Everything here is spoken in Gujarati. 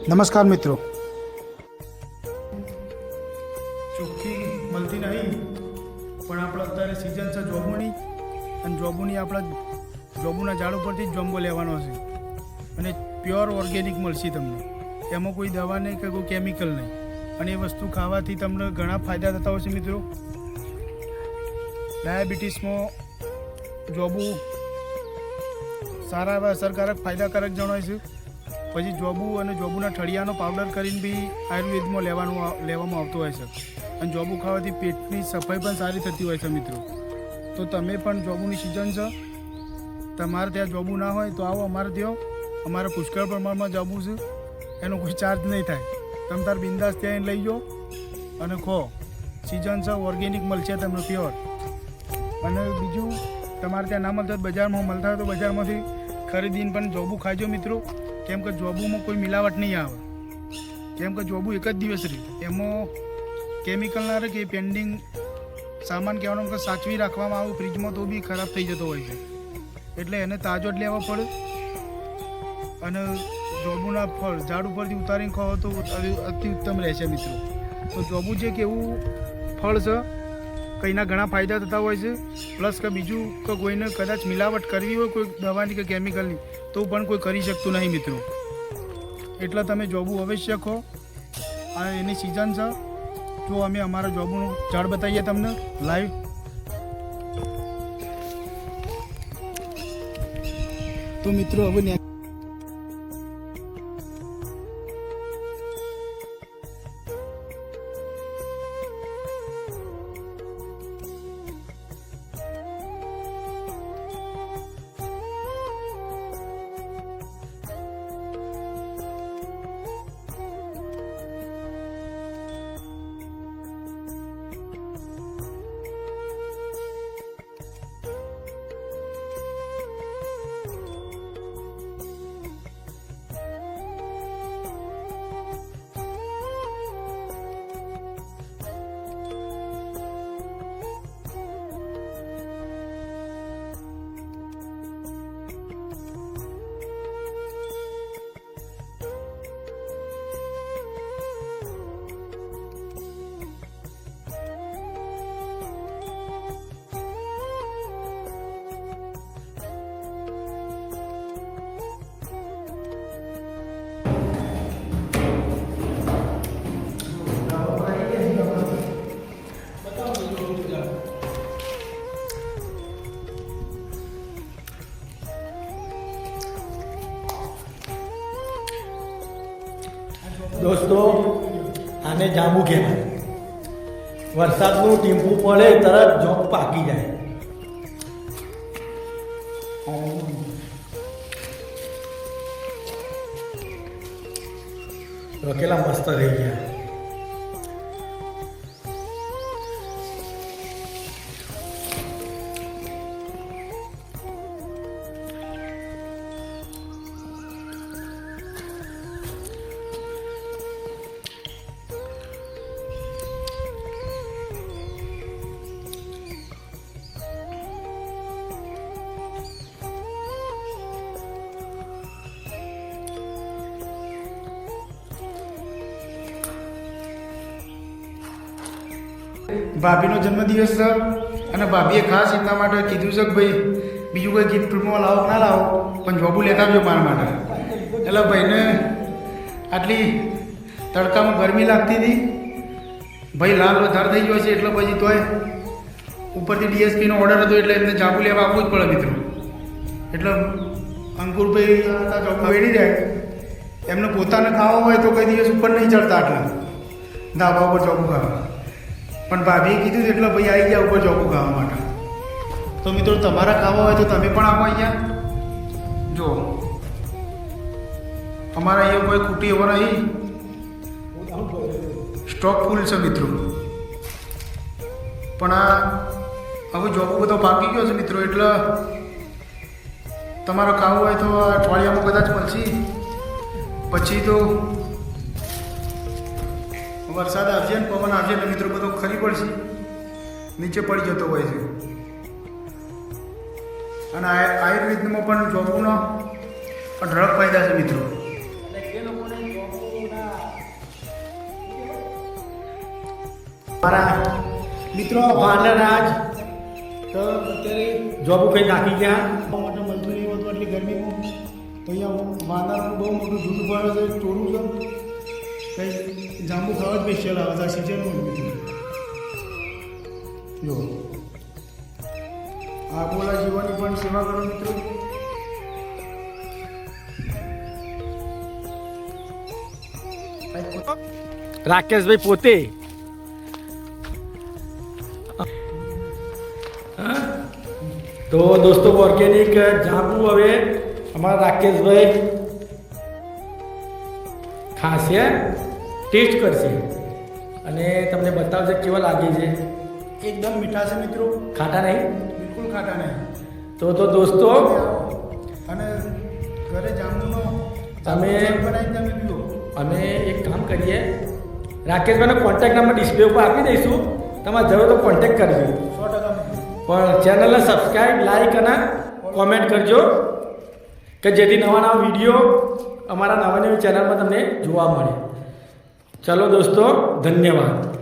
નમસ્કાર મિત્રો. ચોખ્ખી મળતી નહીં, પણ આપણે અત્યારે સિઝન છે જોબુની, અને જોબુની આપણા જોબુના ઝાડ ઉપરથી જ જોંબો લેવાનો છે અને પ્યોર ઓર્ગેનિક મળશે તમને. એમાં કોઈ દવા નહીં કે કોઈ કેમિકલ નહીં, અને એ વસ્તુ ખાવાથી તમને ઘણા ફાયદા થતા હોય છે મિત્રો. ડાયાબિટીસમાં જોબુ સારા એવા અસરકારક ફાયદાકારક જણાય છે. પછી જોબુ અને જોબુના ઠળિયાનો પાવડર કરીને બી આયુર્વેદમાં લેવામાં આવતો હોય છે, અને જોબુ ખાવાથી પેટની સફાઈ પણ સારી થતી હોય છે મિત્રો. તો તમે પણ જોબુની સિઝન છે, તમારે ત્યાં જોબુ ના હોય તો આવો અમારે ત્યાં. અમારે પુષ્કળ પ્રમાણમાં જોબુ છે, એનો કોઈ ચાર્જ નહીં થાય. તમે તાર બિંદાસ ત્યાં લઈ જાઓ અને ખો. સિઝન છે, ઓર્ગેનિક મળશે તમને પ્યોર. અને બીજું, તમારે ત્યાં ના મળતા બજારમાં મળતા હોય તો બજારમાંથી ખરીદીને પણ જોબુ ખાજો મિત્રો. કેમ કે જોબુમાં કોઈ મિલાવટ નહીં આવે, કેમ કે જોબુ એક જ દિવસ રહે, એમાં કેમિકલ ના રહે કે પેન્ડિંગ સામાન કહેવાનો કે સાચવી રાખવામાં આવે ફ્રીજમાં તો બી ખરાબ થઈ જતો હોય છે. એટલે એને તાજો જ લેવો પડે. અને જોબુના ફળ ઝાડ ઉપરથી ઉતારીને ખાઓ તો અતિ ઉત્તમ રહેશે મિત્રો. તો જોબુ જે કે એવું ફળ છે, કંઈના ઘણા ફાયદા થતા હોય છે. પ્લસ કે બીજું કે કોઈને કદાચ મિલાવટ કરવી હોય કોઈ દવાની કે કેમિકલની, તો પણ કોઈ કરી શકતું નહીં મિત્રો. એટલે તમે જોબુ અવશ્ય ખો. આ એની સિઝન છે. જો અમે અમારા જોબુનું ઝાડ બતાવીએ તમને લાઈવ. તો મિત્રો હવે દોસ્તો, આને જાંબુ કહેવાય. વરસાદનું ટીમ્પું પડે તરત જોબ પાકી જાય. કેટલા મસ્ત રહી ગયા. ભાભીનો જન્મદિવસ છે, અને ભાભીએ ખાસ એમના માટે કીધું છે કે ભાઈ બીજું કોઈ ગિફ્ટમાં લાવો ના લાવો, પણ જોબુ લેતા આવજો મારા માટે. એટલે ભાઈને આટલી તડકામાં ગરમી લાગતી હતી, ભાઈ લાલ વધારે થઈ ગયો છે, એટલે પછી તોય ઉપરથી ડીએસપીનો ઓર્ડર હતો એટલે એમને જાંબુ લેવા આપવું જ પડે મિત્રો. એટલે અંકુરભાઈ જોબુ વેડી જાય. એમને પોતાને ખાવા હોય તો કોઈ દિવસ ઉપર નહીં ચડતા આટલા ધાબા ઉપર જોબુ ખાવા. પણ ભાભીએ કીધું એટલે ભાઈ આવી ગયા ઉપર જોબુ ખાવા માટે. તો મિત્રો તમારા ખાવા હોય તો તમે પણ આવો અહીંયા. જો અમારા અહીંયા કોઈ ખૂટી એવો નહીં, સ્ટોક ફૂલ છે મિત્રો. પણ આ હવે જોબુ બધો પાકી ગયો છે મિત્રો, એટલે તમારો ખાવું હોય તો અઠવાડિયામાં કદાચ મળશે. પછી તો વરસાદ આવશે ને પવન આવશે એટલે મિત્રો બધો ખરી પડશે, નીચે પડી જતો હોય છે. અને આયુર્વેદમાં પણ જોબુનો પણ રગ ફાયદા છે મિત્રો. જે લોકોને જોબુ મારા મિત્રો વાનરાજ તો અત્યારે જોબ કઈ નાખી ગયા ખાવા માટે મળતું નહીં હોતું એટલી ગરમીમાં તો અહીંયા વાનરનું બહુ મોટું જૂઠ ભરે છે ટોળું છે કંઈ જાંબુ ખાવા જ સ્પેશિયલ આવે છે આ સિઝનમાં મિત્રો જો આ બોલા જીવવાની પણ સેવા કરો મિત્રો. રાકેશભાઈ પોતે તો દોસ્તો ઓર્ગેનિક જાંબુ હવે અમારા રાકેશભાઈ ખાશે ટેસ્ટ કરશે અને તમને બતાવશે કેવા લાગે છે. એકદમ મીઠા છે મિત્રો, ખાટા નહીં બિલકુલ ખાટા નહીં. તો દોસ્તો અને ઘરે જાંબુનો તમે બનાવી તમે પીવો. અમે એક કામ કરીએ, રાકેશભાઈનો કોન્ટેક્ટ નંબર ડિસ્પ્લે ઉપર આપી દઈશું, તમારે જરૂર તો કોન્ટેક્ટ કરજો. 100% પણ ચેનલને સબસ્ક્રાઈબ, લાઈક અને કોમેન્ટ કરજો કે જેથી નવા નવા વિડીયો અમારા નવા નવી ચેનલમાં તમને જોવા મળે. ચલો દોસ્તો, ધન્યવાદ.